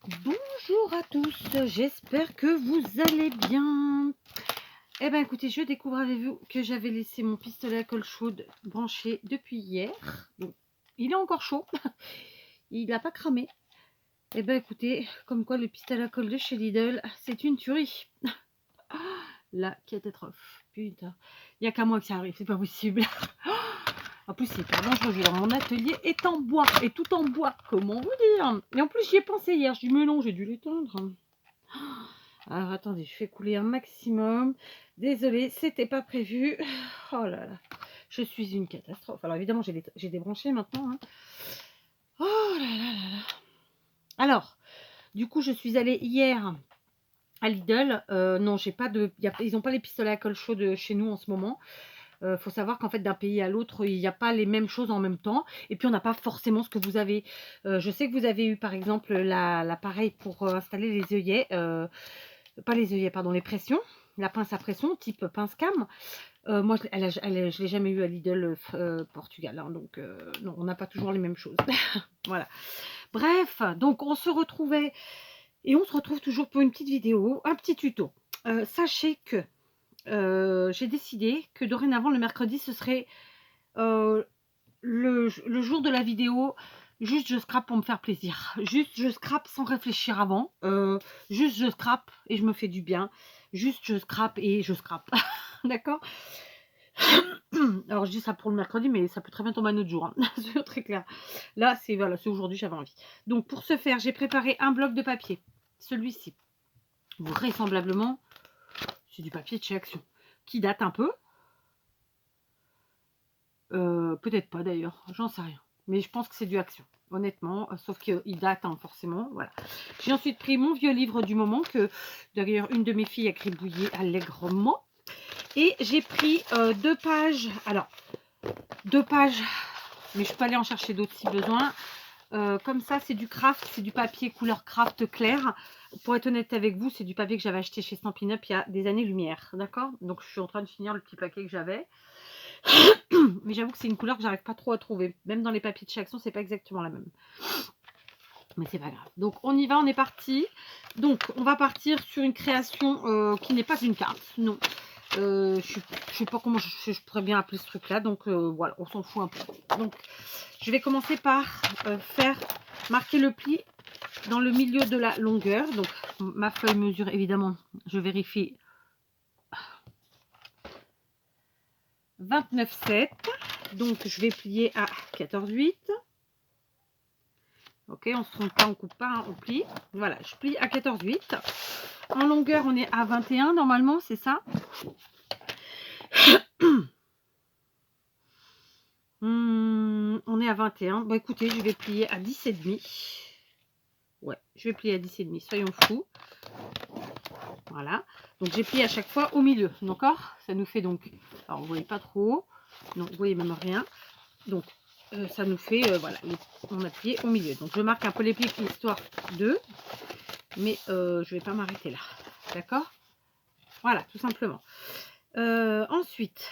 Bonjour à tous, j'espère que vous allez bien. Eh bien écoutez, je découvre avec vous que j'avais laissé mon pistolet à colle chaude branché depuis hier. Donc, il est encore chaud, il n'a pas cramé. Eh bien écoutez, comme quoi le pistolet à colle de chez Lidl, c'est une tuerie. La catastrophe, putain. Il n'y a qu'à moi que ça arrive, c'est pas possible. En plus, c'est hyper dangereux. Mon atelier est en bois, et tout en bois, comment vous dire. Et en plus, j'y ai pensé hier, je dis mais non, j'ai dû l'éteindre. Alors attendez, je fais couler un maximum. Désolée, c'était pas prévu. Oh là là, je suis une catastrophe. Alors évidemment, j'ai débranché maintenant. Hein. Oh là là là là. Alors, du coup, je suis allée hier à Lidl. Non, j'ai pas de. Ils n'ont pas les pistolets à colle chaude chez nous en ce moment. Faut savoir qu'en fait, d'un pays à l'autre, il n'y a pas les mêmes choses en même temps. Et puis, on n'a pas forcément ce que vous avez. Je sais que vous avez eu, par exemple, l'appareil pour installer les œillets. Pas les œillets, pardon, les pressions. La pince à pression, type pince cam. Moi, je ne l'ai jamais eu à Lidl Portugal. Hein, donc, non, on n'a pas toujours les mêmes choses. Voilà. Bref, donc, on se retrouvait. Et on se retrouve toujours pour une petite vidéo, un petit tuto. Sachez que j'ai décidé que dorénavant, le mercredi, ce serait le jour de la vidéo. Juste je scrape pour me faire plaisir. Juste je scrape sans réfléchir avant. Juste je scrape et je me fais du bien. Juste je scrape et je scrape. D'accord. Alors je dis ça pour le mercredi, mais ça peut très bien tomber un autre jour. Hein. C'est très clair. Là, c'est voilà, c'est aujourd'hui, j'avais envie. Donc pour ce faire, j'ai préparé un bloc de papier. Celui-ci. Vraisemblablement, c'est du papier de chez Action. Qui date un peu. Peut-être pas d'ailleurs, j'en sais rien. Mais je pense que c'est du Action, honnêtement, sauf qu'il date hein, forcément. Voilà. J'ai ensuite pris mon vieux livre du moment, que d'ailleurs une de mes filles a gribouillé allègrement. Et j'ai pris 2 pages, alors 2 pages, mais je peux aller en chercher d'autres si besoin. Comme ça, c'est du craft, c'est du papier couleur craft clair. Pour être honnête avec vous, c'est du papier que j'avais acheté chez Stampin' Up il y a des années-lumière, d'accord. Donc je suis en train de finir le petit paquet que j'avais. Mais j'avoue que c'est une couleur que j'arrive pas trop à trouver. Même dans les papiers de chez Action, c'est pas exactement la même. Mais c'est pas grave. Donc on y va, on est parti. Donc on va partir sur une création qui n'est pas une carte. Non. Je sais pas comment je pourrais bien appeler ce truc là. Donc voilà, on s'en fout un peu. Donc je vais commencer par faire marquer le pli dans le milieu de la longueur. Donc ma feuille mesure évidemment, je vérifie 29,7. Donc je vais plier à 14,8. Ok, on se trompe pas, on coupe pas, hein, on plie. Voilà, je plie à 14,8. En longueur, on est à 21 normalement, c'est ça. On est à 21. Bon, écoutez, je vais plier à 10,5. Ouais, je vais plier à 10,5, soyons fous. Voilà. Donc, j'ai plié à chaque fois au milieu, d'accord. Ça nous fait donc... Alors, vous voyez pas trop. Non, vous voyez même rien. Donc, ça nous fait... voilà, on a plié au milieu. Donc, je marque un peu les plis histoire de... Mais je vais pas m'arrêter là. D'accord. Voilà, tout simplement. Ensuite,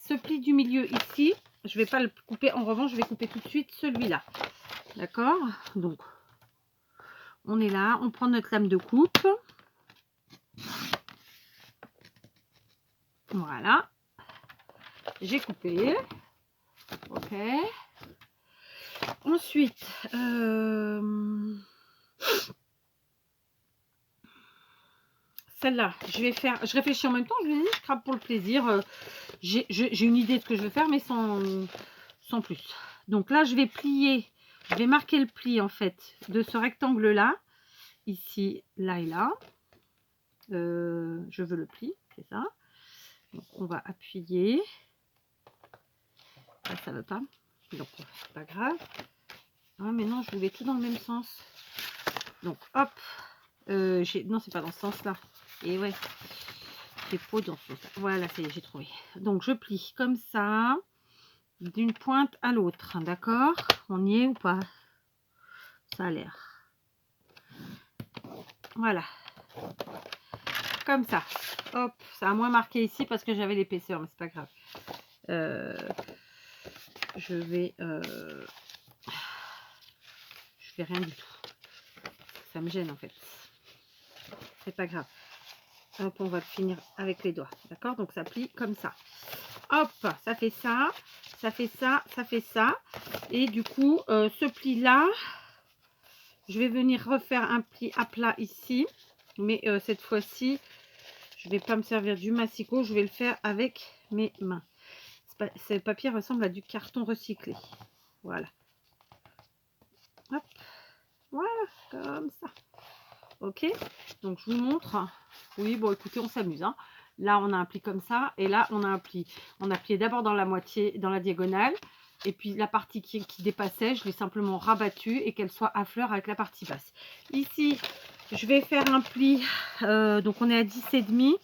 ce pli du milieu ici, je vais pas le couper. En revanche, je vais couper tout de suite celui-là. D'accord. Donc, on est là. On prend notre lame de coupe. Voilà. J'ai coupé. Ok. Ensuite, celle-là, je vais faire... Je réfléchis en même temps. Je vous dis, je crape pour le plaisir. J'ai une idée de ce que je vais faire, mais sans plus. Donc là, je vais plier. Je vais marquer le pli, en fait, de ce rectangle-là. Ici, là et là. Je veux le pli, c'est ça. Donc, on va appuyer. Là, ça ne veut pas. Donc, c'est pas grave. Ah, mais non, je voulais tout dans le même sens. Donc, hop. Non, c'est pas dans ce sens-là. Et ouais, j'ai trop dans ce sens-là. Voilà, ça y est, j'ai trouvé. Donc, je plie comme ça, d'une pointe à l'autre. D'accord? On y est ou pas? Ça a l'air. Voilà. Comme ça. Hop, ça a moins marqué ici parce que j'avais l'épaisseur, mais c'est pas grave. Je fais rien du tout. ça me gêne en fait. C'est pas grave. Hop, on va le finir avec les doigts. D'accord? Donc ça plie comme ça. Hop, ça fait ça. Ça fait ça. Ça fait ça. Et du coup, ce pli-là, je vais venir refaire un pli à plat ici. Mais cette fois-ci, je ne vais pas me servir du massicot. Je vais le faire avec mes mains. Ce papier ressemble à du carton recyclé. Voilà. Hop. Voilà, comme ça. Ok, donc je vous montre. Oui, bon, écoutez, on s'amuse. Hein. Là, on a un pli comme ça. Et là, on a un pli. On a plié d'abord dans la moitié, dans la diagonale. Et puis, la partie qui dépassait, je l'ai simplement rabattue et qu'elle soit à fleur avec la partie basse. Ici, je vais faire un pli. Donc, on est à 10,5.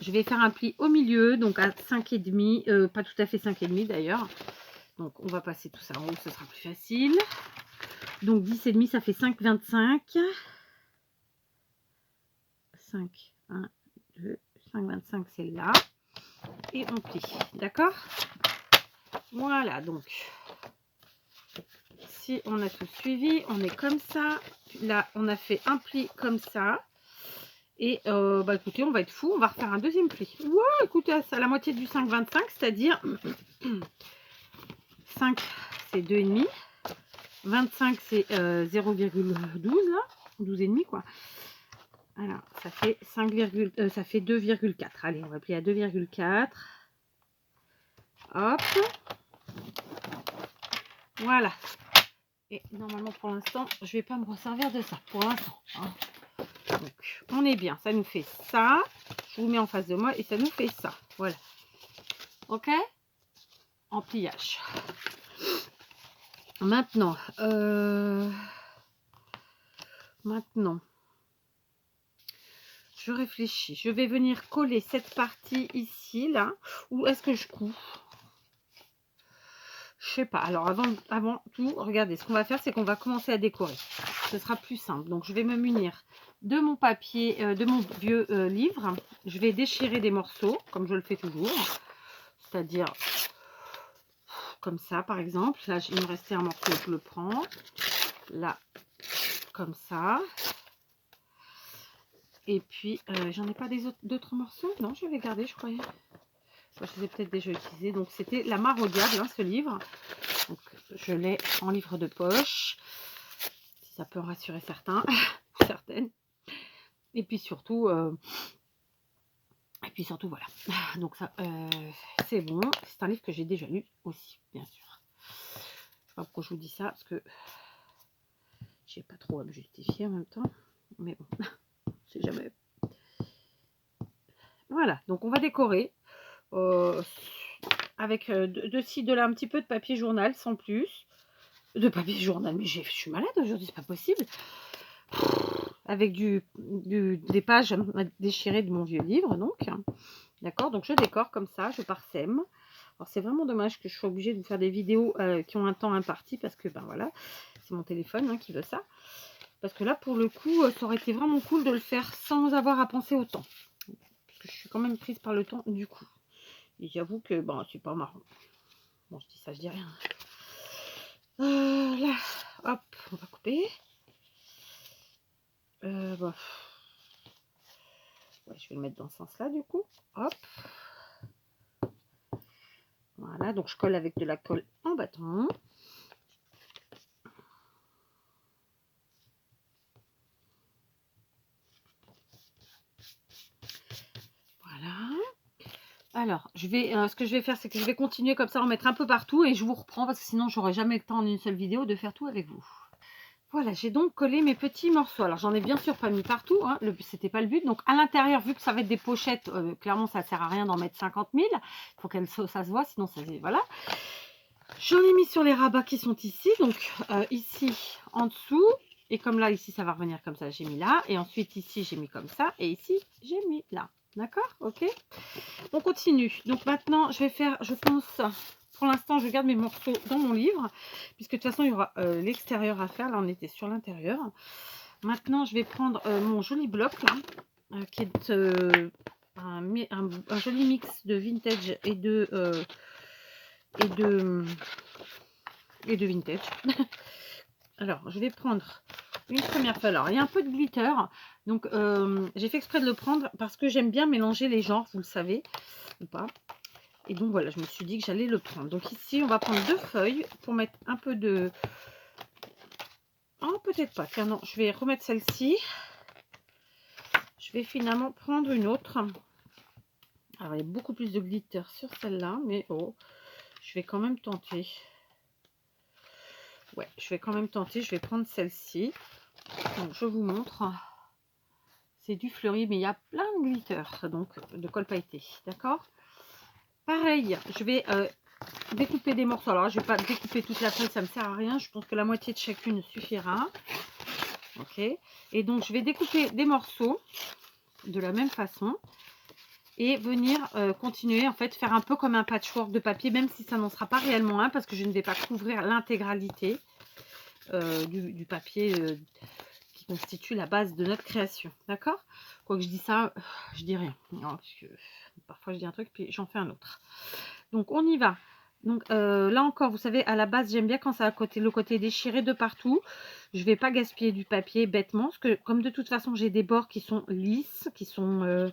Je vais faire un pli au milieu, donc à 5,5. Pas tout à fait 5,5 d'ailleurs. Donc, on va passer tout ça en haut, ce sera plus facile. Donc 10,5, ça fait 5,25. 5, 1, 2, 5,25, c'est là. Et on plie. D'accord? Voilà, donc. Si on a tout suivi, on est comme ça. Là, on a fait un pli comme ça. Et bah écoutez, on va être fou. On va refaire un deuxième pli. Ouais, écoutez, c'est à la moitié du 5,25, c'est-à-dire 5, c'est 2,5. 25, c'est 0,12 là. 12,5 quoi. Alors, ça fait 5, ça fait 2,4. Allez, on va plier à 2,4. Hop. Voilà. Et normalement, pour l'instant, je ne vais pas me resservir de ça. Pour l'instant. Hein. Donc, on est bien. Ça nous fait ça. Je vous mets en face de moi et ça nous fait ça. Voilà. OK? En pliage. Maintenant, je réfléchis. Je vais venir coller cette partie ici, là. Ou est-ce que je couds? Je sais pas. Alors, avant tout, regardez, ce qu'on va faire, c'est qu'on va commencer à décorer. Ce sera plus simple. Donc, je vais me munir de mon papier, de mon vieux livre. Je vais déchirer des morceaux, comme je le fais toujours. C'est-à-dire, comme ça, par exemple. Là, il me restait un morceau, je le prends. Là, comme ça. Et puis, j'en ai pas d'autres morceaux? Non, je vais garder, je croyais. Je les ai peut-être déjà utilisés. Donc, c'était La Mare au diable, hein, ce livre. Donc, je l'ai en livre de poche. Si ça peut en rassurer certains, certaines. Et puis surtout, voilà. Donc, ça, c'est bon. C'est un livre que j'ai déjà lu aussi, bien sûr. Je sais pas pourquoi je vous dis ça, parce que j'ai pas trop à me justifier en même temps. Mais bon, c'est jamais. Voilà, donc on va décorer. Avec de ci, de là, un petit peu de papier journal, sans plus. De papier journal, mais je suis malade aujourd'hui, c'est pas possible. Avec des pages déchirées de mon vieux livre, donc. D'accord, donc je décore comme ça, je parsème. Alors c'est vraiment dommage que je sois obligée de vous faire des vidéos qui ont un temps imparti, parce que, ben voilà, c'est mon téléphone hein, qui veut ça. Parce que là, pour le coup, ça aurait été vraiment cool de le faire sans avoir à penser au temps. Parce que je suis quand même prise par le temps, du coup. Et j'avoue que, bon, c'est pas marrant. Bon, je dis ça, je dis rien. Là, hop, on va couper. Bon. Ouais, je vais le mettre dans ce sens-là, du coup. Hop. Voilà, donc je colle avec de la colle en bâton. Voilà. Alors, ce que je vais faire, c'est que je vais continuer comme ça, en mettre un peu partout et je vous reprends parce que sinon, j'aurai jamais le temps en une seule vidéo de faire tout avec vous. Voilà, j'ai donc collé mes petits morceaux. Alors, j'en ai bien sûr pas mis partout, hein, c'était pas le but. Donc, à l'intérieur, vu que ça va être des pochettes, clairement, ça ne sert à rien d'en mettre 50 000. Il faut que ça se voit, sinon, ça voilà. J'en ai mis sur les rabats qui sont ici. Donc, ici, en dessous. Et comme là, ici, ça va revenir comme ça, j'ai mis là. Et ensuite, ici, j'ai mis comme ça. Et ici, j'ai mis là. D'accord? Ok? On continue. Donc, maintenant, je vais faire, je pense... Pour l'instant, je garde mes morceaux dans mon livre, puisque de toute façon, il y aura l'extérieur à faire. Là, on était sur l'intérieur. Maintenant, je vais prendre mon joli bloc, là, qui est un joli mix de vintage et de vintage. Alors, je vais prendre une première fois. Alors, il y a un peu de glitter. Donc, j'ai fait exprès de le prendre parce que j'aime bien mélanger les genres, vous le savez ou pas. Et donc, voilà, je me suis dit que j'allais le prendre. Donc, ici, on va prendre 2 feuilles pour mettre un peu de... Oh, peut-être pas. Tiens, non, je vais remettre celle-ci. Je vais finalement prendre une autre. Alors, il y a beaucoup plus de glitter sur celle-là, mais oh, je vais quand même tenter. Ouais, je vais quand même tenter. Je vais prendre celle-ci. Donc, je vous montre. C'est du fleuri, mais il y a plein de glitter, donc de colle pailleté. D'accord? Pareil, je vais découper des morceaux. Alors, je ne vais pas découper toute la feuille, ça ne me sert à rien. Je pense que la moitié de chacune suffira. Ok. Et donc, je vais découper des morceaux de la même façon. Et venir continuer, en fait, faire un peu comme un patchwork de papier, même si ça n'en sera pas réellement un, parce que je ne vais pas couvrir l'intégralité du papier qui constitue la base de notre création. D'accord? Quoique je dis ça, je dis rien. Non, parce que parfois je dis un truc, puis j'en fais un autre. Donc, on y va. Donc, là encore, vous savez, à la base, j'aime bien quand ça a le côté déchiré de partout. Je ne vais pas gaspiller du papier bêtement, parce que comme de toute façon, j'ai des bords qui sont lisses, qui sont...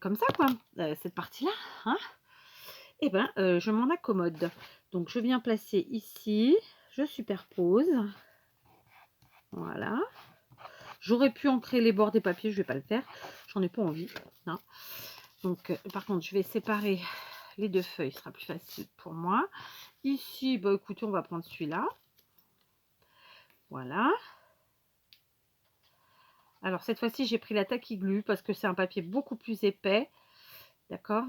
comme ça quoi, cette partie-là, hein, et ben je m'en accommode. Donc je viens placer ici, je superpose, voilà. J'aurais pu ancrer les bords des papiers, je vais pas le faire, j'en ai pas envie, hein. Donc par contre, je vais séparer les 2 feuilles, ce sera plus facile pour moi. Ici, bah écoutez, on va prendre celui-là, voilà. Alors cette fois-ci, j'ai pris la Tacky Glue parce que c'est un papier beaucoup plus épais, d'accord.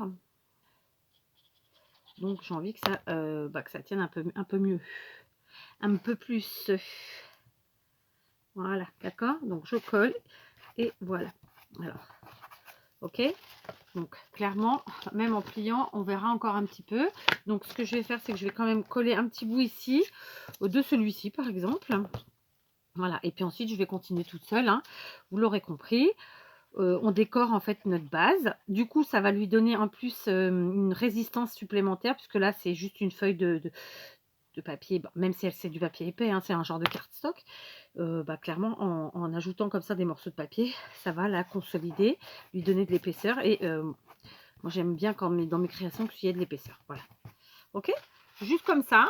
Donc j'ai envie que ça tienne un peu mieux, un peu plus. Voilà, d'accord. Donc je colle et voilà. Alors, ok. Donc clairement, même en pliant, on verra encore un petit peu. Donc ce que je vais faire, c'est que je vais quand même coller un petit bout ici, de celui-ci par exemple. Voilà. Et puis ensuite, je vais continuer toute seule, hein. Vous l'aurez compris. On décore en fait notre base. Du coup, ça va lui donner en plus une résistance supplémentaire, puisque là, c'est juste une feuille de papier, bon, même si c'est du papier épais, hein, c'est un genre de cardstock. Clairement, en ajoutant comme ça des morceaux de papier, ça va la consolider, lui donner de l'épaisseur. Et moi, j'aime bien quand dans mes créations qu'il y ait de l'épaisseur. Voilà. Ok? Juste comme ça.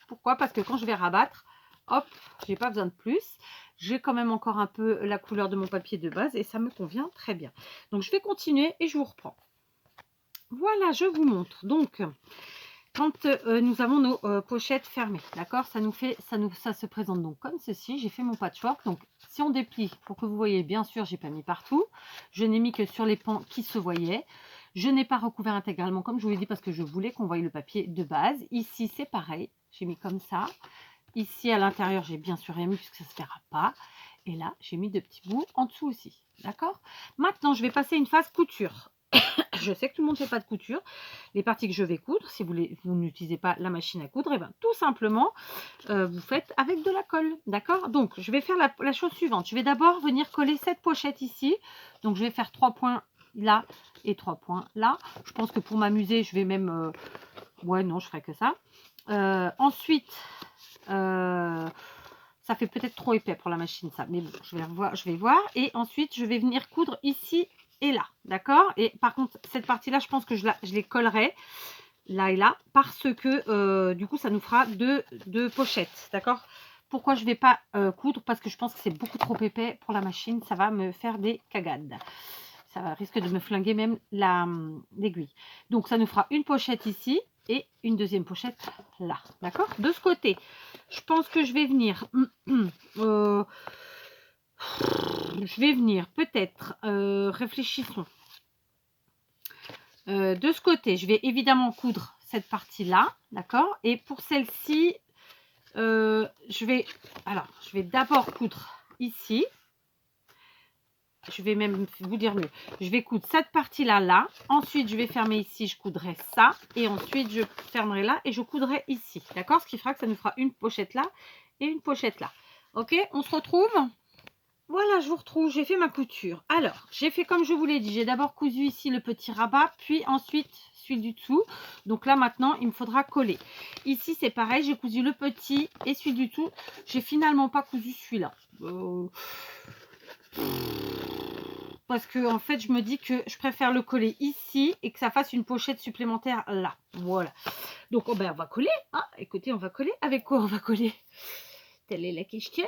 Pourquoi? Parce que quand je vais rabattre, hop, j'ai pas besoin de plus. J'ai quand même encore un peu la couleur de mon papier de base et ça me convient très bien. Donc, je vais continuer et je vous reprends. Voilà, je vous montre. Donc, quand nous avons nos pochettes fermées, d'accord, ça se présente donc comme ceci. J'ai fait mon patchwork. Donc, si on déplie, pour que vous voyez, bien sûr, j'ai pas mis partout. Je n'ai mis que sur les pans qui se voyaient. Je n'ai pas recouvert intégralement, comme je vous l'ai dit, parce que je voulais qu'on voie le papier de base. Ici, c'est pareil. J'ai mis comme ça. Ici, à l'intérieur, j'ai bien sûr rien mis, puisque ça ne se verra pas. Et là, j'ai mis 2 petits bouts en dessous aussi. D'accord? Maintenant, je vais passer une phase couture. Je sais que tout le monde ne fait pas de couture. Les parties que je vais coudre, si vous n'utilisez pas la machine à coudre, et bien tout simplement, vous faites avec de la colle. D'accord? Donc, je vais faire la chose suivante. Je vais d'abord venir coller cette pochette ici. Donc, je vais faire 3 points là et 3 points là. Je pense que pour m'amuser, je vais même... ouais, non, je ferai que ça. Ensuite, ça fait peut-être trop épais pour la machine, ça. Mais bon, je vais voir. Et ensuite, je vais venir coudre ici et là, d'accord? Et par contre, cette partie-là, je pense que je les collerai là et là, parce que du coup, ça nous fera deux pochettes, d'accord? Pourquoi je ne vais pas coudre? Parce que je pense que c'est beaucoup trop épais pour la machine, ça va me faire des cagades. Ça risque de me flinguer même l'aiguille. Donc, ça nous fera une pochette ici et une deuxième pochette là, d'accord? De ce côté, je pense que je vais venir... peut-être, réfléchissons. De ce côté, je vais évidemment coudre cette partie-là, d'accord? Et pour celle-ci, je vais d'abord coudre ici. Je vais même vous dire mieux. Je vais coudre cette partie-là, là. Ensuite, je vais fermer ici, je coudrai ça. Et ensuite, je fermerai là et je coudrai ici, d'accord? Ce qui fera que ça nous fera une pochette là et une pochette là. Ok, on se retrouve? Voilà, je vous retrouve, j'ai fait ma couture. Alors, j'ai fait comme je vous l'ai dit, j'ai d'abord cousu ici le petit rabat, puis ensuite celui du dessous. Donc là, maintenant, il me faudra coller. Ici, c'est pareil, j'ai cousu le petit et celui du dessous. J'ai finalement pas cousu celui-là. Parce que, en fait, je me dis que je préfère le coller ici et que ça fasse une pochette supplémentaire là. Voilà. Donc, oh ben, on va coller. Hein. Écoutez, on va coller. Avec quoi on va coller? Telle est la question.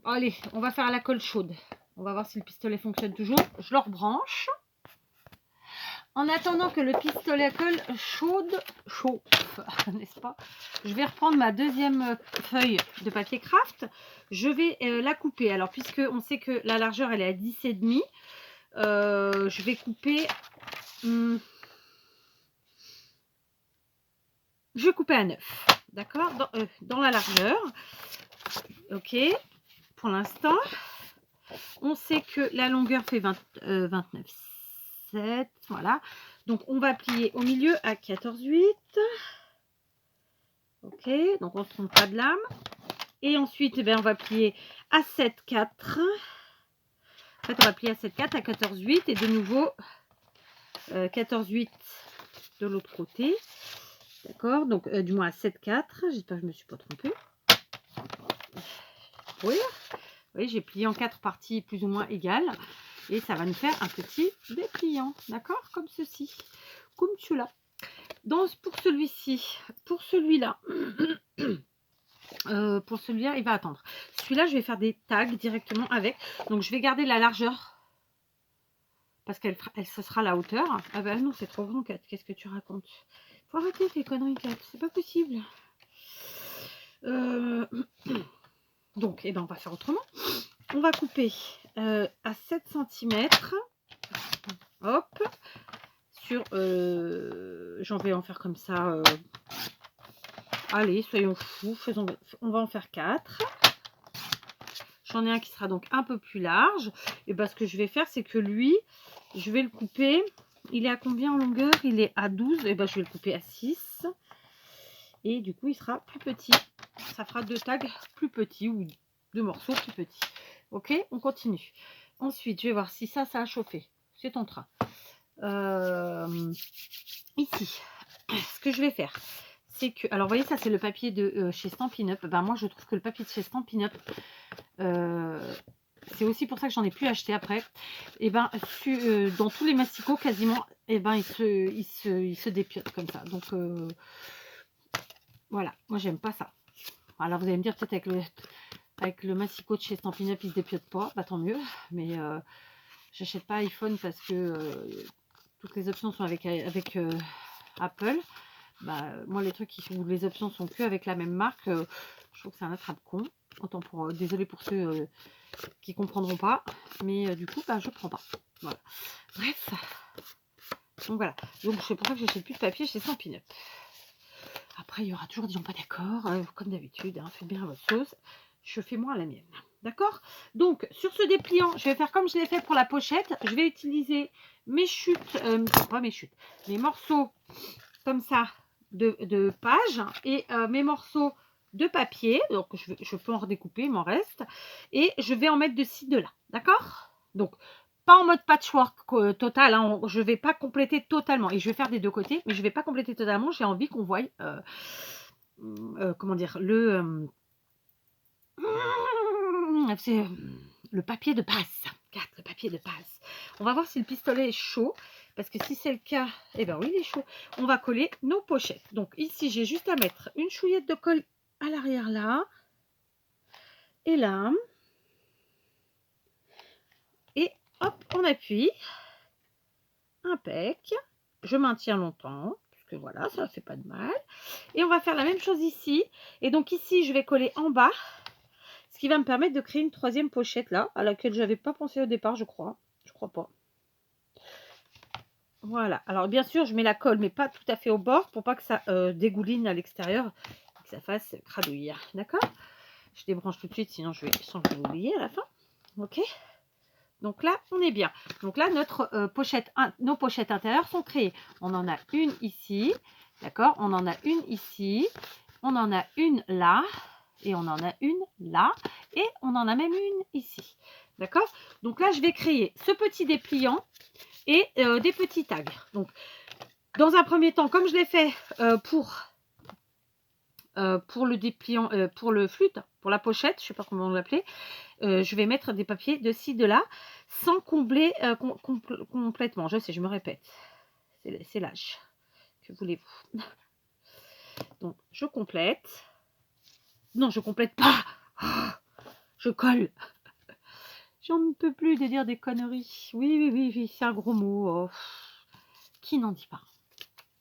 Allez, on va faire la colle chaude. On va voir si le pistolet fonctionne toujours. Je le rebranche. En attendant que le pistolet à colle chauffe, n'est-ce pas? Je vais reprendre ma deuxième feuille de papier craft. Je vais la couper. Alors, puisque on sait que la largeur, elle est à 10,5, je vais couper... je vais couper à 9. D'accord, dans la largeur. Ok. Pour l'instant, on sait que la longueur fait 29,7. Voilà. Donc, on va plier au milieu à 14,8. Ok. Donc, on ne se trompe pas de lame. Et ensuite, eh bien, on va plier à 7,4. En fait, on va plier à 7,4 à 14,8. Et de nouveau, 14,8 de l'autre côté. D'accord. Donc, du moins à 7,4. J'espère que je ne me suis pas trompée. Oui. Oui, j'ai plié en 4 parties plus ou moins égales. Et ça va nous faire un petit dépliant. D'accord? Comme ceci. Comme celui-là. Donc, pour celui-ci, pour celui-là, il va attendre. Celui-là, je vais faire des tags directement avec. Donc, je vais garder la largeur. Parce qu'elle ce sera la hauteur. Ah ben non, c'est trop grand, Kat. Qu'est-ce que tu racontes? Faut arrêter tes conneries, Kat. C'est pas possible. Donc, eh ben, on va faire autrement. On va couper à 7 cm. Hop. Sur... j'en vais en faire comme ça. Allez, soyons fous. On va en faire 4. J'en ai un qui sera donc un peu plus large. Et ben, ce que je vais faire, c'est que lui, je vais le couper. Il est à combien en longueur? Il est à 12. Et ben, je vais le couper à 6. Et du coup, il sera plus petit. Ça fera 2 tags plus petits ou 2 morceaux plus petits. Ok, on continue. Ensuite, je vais voir si ça a chauffé. C'est en train. Ici, ce que je vais faire, c'est que... Alors, vous voyez, ça, c'est le papier de chez Stampin' Up. Ben, moi, je trouve que le papier de chez Stampin' Up... c'est aussi pour ça que j'en ai plus acheté après. Et ben, dans tous les masticots quasiment, et ben, il se dépiote comme ça. Donc voilà, moi j'aime pas ça. Alors vous allez me dire peut-être avec le massicot de chez Stampin' Up, il se dépiote pas, bah tant mieux. Mais j'achète pas iPhone parce que toutes les options sont avec Apple. Bah, moi les trucs où les options sont que avec la même marque, je trouve que c'est un attrape-con. Autant pour désolé pour ceux qui comprendront pas, mais du coup bah je prends pas. Voilà. Bref. Donc voilà. Donc c'est pour ça que j'achète plus de papier chez Stampin' Up. Après il y aura toujours des gens pas d'accord, comme d'habitude, hein, faites bien votre sauce. Je fais moi la mienne. D'accord? Donc sur ce dépliant, je vais faire comme je l'ai fait pour la pochette. Je vais utiliser mes chutes, pas mes chutes, mes morceaux comme ça de pages et mes morceaux de papier. Donc je peux en redécouper, il m'en reste. Et je vais en mettre de ci, de là. D'accord? Donc pas en mode patchwork total, hein, je ne vais pas compléter totalement. Et je vais faire des deux côtés, mais je ne vais pas compléter totalement. J'ai envie qu'on voie, comment dire, c'est le papier de base. Le papier de base. On va voir si le pistolet est chaud. Parce que si c'est le cas, eh bien oui, il est chaud. On va coller nos pochettes. Donc ici, j'ai juste à mettre une chouillette de colle à l'arrière là. Et là. Et hop, on appuie. Impec. Je maintiens longtemps. Parce que voilà, ça ne fait pas de mal. Et on va faire la même chose ici. Et donc ici, je vais coller en bas. Ce qui va me permettre de créer une troisième pochette là. À laquelle je n'avais pas pensé au départ, je crois. Je crois pas. Voilà. Alors bien sûr, je mets la colle, mais pas tout à fait au bord. Pour pas que ça dégouline à l'extérieur. Que ça fasse cradouille. D'accord? Je débranche tout de suite, sinon je vais sans que l'oublier à la fin. Ok? Donc là, on est bien. Donc là, nos pochettes intérieures sont créées. On en a une ici. D'accord? On en a une ici. On en a une là. Et on en a une là. Et on en a même une ici. D'accord? Donc là, je vais créer ce petit dépliant et des petits tags. Donc, dans un premier temps, comme je l'ai fait pour le dépliant, pour le flûte, pour la pochette, je ne sais pas comment on l'appelait, je vais mettre des papiers de ci, de là, sans combler complètement. Je sais, je me répète. C'est l'âge. Que voulez-vous? Donc, je complète. Non, je complète pas. Je colle. J'en ne peux plus de dire des conneries. Oui, oui, oui, oui, c'est un gros mot. Oh. Qui n'en dit pas?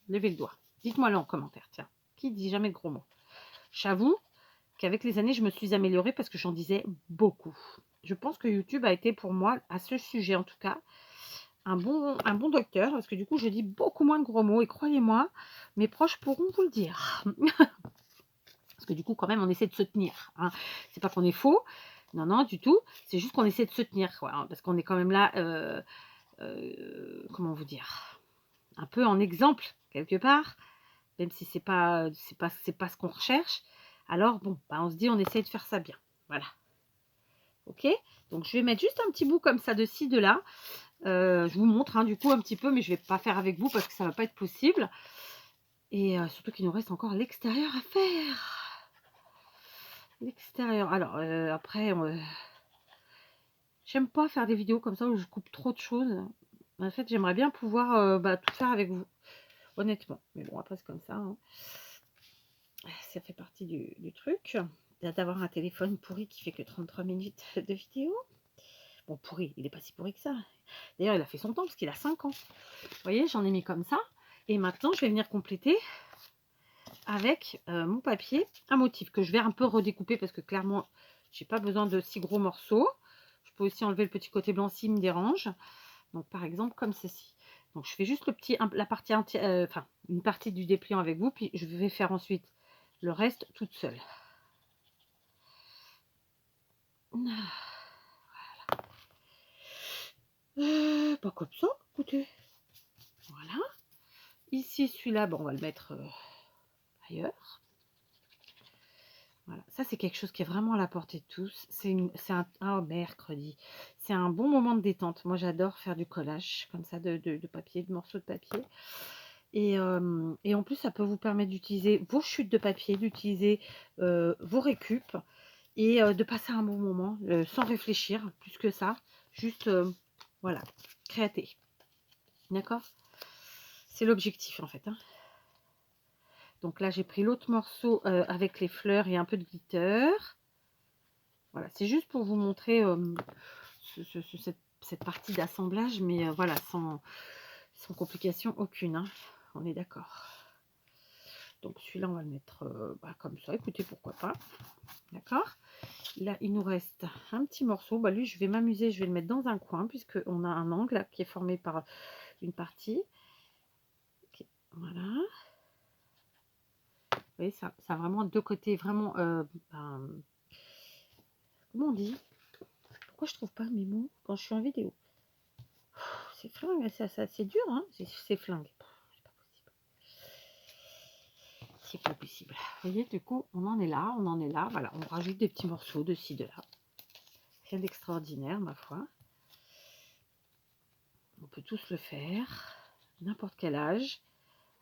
Levez le doigt. Dites-moi-le en commentaire, tiens. Qui dit jamais de gros mots? J'avoue qu'avec les années, je me suis améliorée parce que j'en disais beaucoup. Je pense que YouTube a été pour moi, à ce sujet en tout cas, un bon docteur, parce que du coup, je dis beaucoup moins de gros mots. Et croyez-moi, mes proches pourront vous le dire. Parce que du coup, quand même, on essaie de se tenir. Hein. C'est pas qu'on est faux. Non, non, du tout. C'est juste qu'on essaie de se tenir. Quoi, hein, parce qu'on est quand même là, comment vous dire, un peu en exemple, quelque part. Même si c'est pas ce qu'on recherche. Alors, bon, bah, on se dit, on essaie de faire ça bien. Voilà. Ok? Donc, je vais mettre juste un petit bout comme ça de ci, de là. Je vous montre, hein, du coup, un petit peu, mais je ne vais pas faire avec vous parce que ça ne va pas être possible. Et surtout qu'il nous reste encore l'extérieur à faire. L'extérieur. Alors, après, j'aime pas faire des vidéos comme ça où je coupe trop de choses. En fait, j'aimerais bien pouvoir tout faire avec vous. Honnêtement. Mais bon, après, c'est comme ça. Hein. Ça fait partie du truc. D'avoir un téléphone pourri qui fait que 33 minutes de vidéo. Bon, pourri, il n'est pas si pourri que ça. D'ailleurs, il a fait son temps parce qu'il a 5 ans. Vous voyez, j'en ai mis comme ça. Et maintenant, je vais venir compléter avec mon papier un motif que je vais un peu redécouper parce que clairement, j'ai pas besoin de si gros morceaux. Je peux aussi enlever le petit côté blanc s'il me dérange. Donc, par exemple, comme ceci. Donc, je fais juste la partie entière, enfin, une partie du dépliant avec vous, puis je vais faire ensuite le reste toute seule. Voilà. Pas comme ça, écoutez. Voilà. Ici, celui-là, bon, on va le mettre ailleurs. Voilà, ça c'est quelque chose qui est vraiment à la portée de tous. C'est mercredi. C'est un bon moment de détente. Moi j'adore faire du collage comme ça de papier, de morceaux de papier. Et en plus ça peut vous permettre d'utiliser vos chutes de papier, d'utiliser vos récup et de passer un bon moment sans réfléchir plus que ça. Juste voilà, créater. D'accord? C'est l'objectif en fait. Hein. Donc là, j'ai pris l'autre morceau avec les fleurs et un peu de glitter. Voilà, c'est juste pour vous montrer cette partie d'assemblage, mais voilà, sans complication aucune. Hein. On est d'accord. Donc celui-là, on va le mettre comme ça. Écoutez, pourquoi pas. D'accord. Là, il nous reste un petit morceau. Bah, lui, je vais m'amuser. Je vais le mettre dans un coin, puisqu'on a un angle là, qui est formé par une partie. Okay, voilà. Vous voyez, ça a vraiment deux côtés, vraiment... comment on dit? Pourquoi je trouve pas mes mots quand je suis en vidéo? C'est flingue, c'est dur, hein? C'est flingue. C'est pas possible. Vous voyez, du coup, on en est là, Voilà, on rajoute des petits morceaux de ci, de là. Rien d'extraordinaire, ma foi. On peut tous le faire, n'importe quel âge.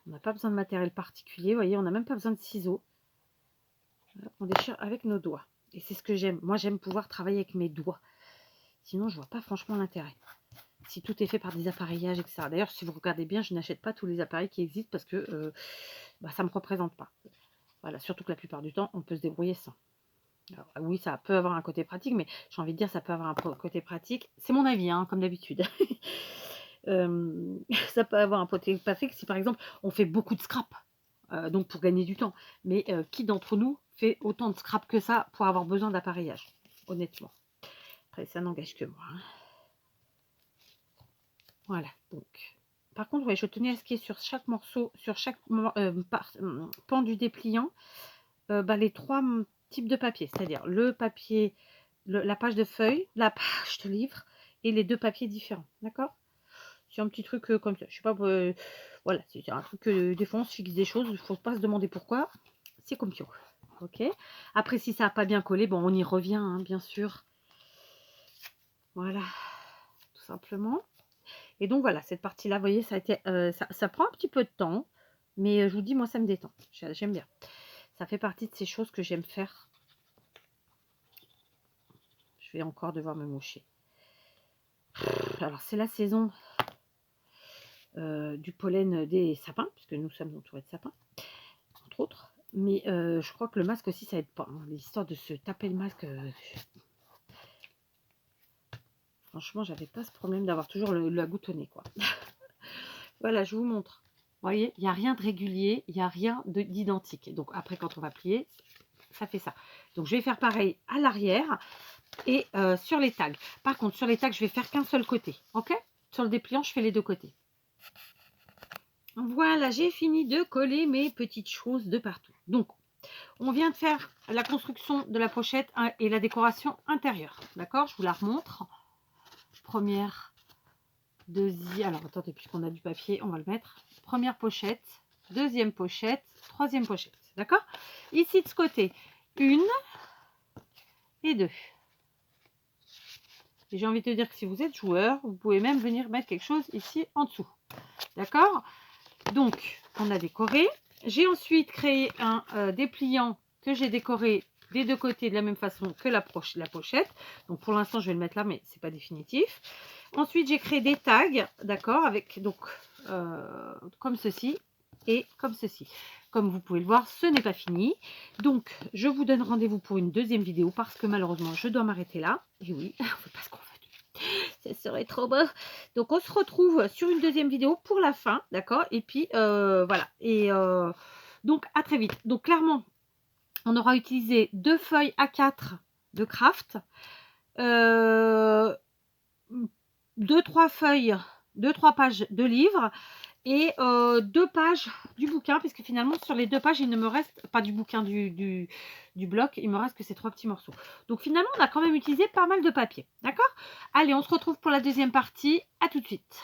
On n'a pas besoin de matériel particulier, vous voyez, on n'a même pas besoin de ciseaux. On déchire avec nos doigts. Et c'est ce que j'aime. Moi, j'aime pouvoir travailler avec mes doigts. Sinon, je vois pas franchement l'intérêt. Si tout est fait par des appareillages, etc. D'ailleurs, si vous regardez bien, je n'achète pas tous les appareils qui existent parce que ça ne me représente pas. Voilà, surtout que la plupart du temps, on peut se débrouiller sans. Alors, oui, ça peut avoir un côté pratique, mais j'ai envie de dire ça peut avoir un côté pratique. C'est mon avis, hein, comme d'habitude. Ça peut avoir un côté pratique si, par exemple, on fait beaucoup de scrap, donc pour gagner du temps. Mais qui d'entre nous fait autant de scrap que ça pour avoir besoin d'appareillage? Honnêtement. Après, ça n'engage que moi. Hein. Voilà, donc... Par contre, ouais, je tenais à ce qu'il y ait sur chaque morceau, sur chaque pan du dépliant, les 3 types de papier, c'est-à-dire le papier, la page de feuille, la page de livre et les 2 papiers différents, d'accord? C'est un petit truc comme ça, je sais pas, voilà, c'est un truc que des fois on se fixe des choses, il ne faut pas se demander pourquoi, c'est comme ça. ok. Après, si ça n'a pas bien collé, bon, on y revient, hein, bien sûr. Voilà, tout simplement. Et donc, voilà, cette partie-là, vous voyez, ça a été, ça prend un petit peu de temps, mais je vous dis, moi, ça me détend. J'aime bien. Ça fait partie de ces choses que j'aime faire. Je vais encore devoir me moucher. Alors, c'est la saison du pollen des sapins, puisque nous sommes entourés de sapins, entre autres. Mais je crois que le masque aussi, ça aide pas. Hein. L'histoire de se taper le masque, franchement, j'avais pas ce problème d'avoir toujours la goutte au nez, quoi. Voilà, je vous montre. Vous voyez, il n'y a rien de régulier, il n'y a rien d'identique. Donc après, quand on va plier, ça fait ça. Donc je vais faire pareil à l'arrière et sur les tags. Par contre, sur les tags, je vais faire qu'un seul côté. Ok? Sur le dépliant, je fais les deux côtés. Voilà, j'ai fini de coller mes petites choses de partout. Donc, on vient de faire la construction de la pochette et la décoration intérieure. D'accord? Je vous la remontre. Première, deuxième. Alors, attendez, puisqu'on a du papier, on va le mettre. Première pochette, deuxième pochette, troisième pochette. D'accord? Ici, de ce côté, une et deux. Et j'ai envie de te dire que si vous êtes joueur, vous pouvez même venir mettre quelque chose ici en dessous. D'accord? Donc, on a décoré. J'ai ensuite créé un dépliant que j'ai décoré des deux côtés de la même façon que la pochette. Donc, pour l'instant, je vais le mettre là, mais ce n'est pas définitif. Ensuite, j'ai créé des tags, d'accord, avec donc comme ceci et comme ceci. Comme vous pouvez le voir, ce n'est pas fini. Donc, je vous donne rendez-vous pour une deuxième vidéo parce que malheureusement, je dois m'arrêter là. Et oui, on ne fait pas ce qu'on veut. Ça serait trop beau. Donc, on se retrouve sur une deuxième vidéo pour la fin, d'accord? Et puis, voilà. Et donc, à très vite. Donc, clairement, on aura utilisé 2 feuilles A4 de craft. 2-3 feuilles, 2-3 pages de livre et 2 pages du bouquin, puisque finalement sur les 2 pages il ne me reste pas du bouquin du bloc, il me reste que ces 3 petits morceaux. Donc finalement on a quand même utilisé pas mal de papier, d'accord? Allez, on se retrouve pour la deuxième partie, à tout de suite.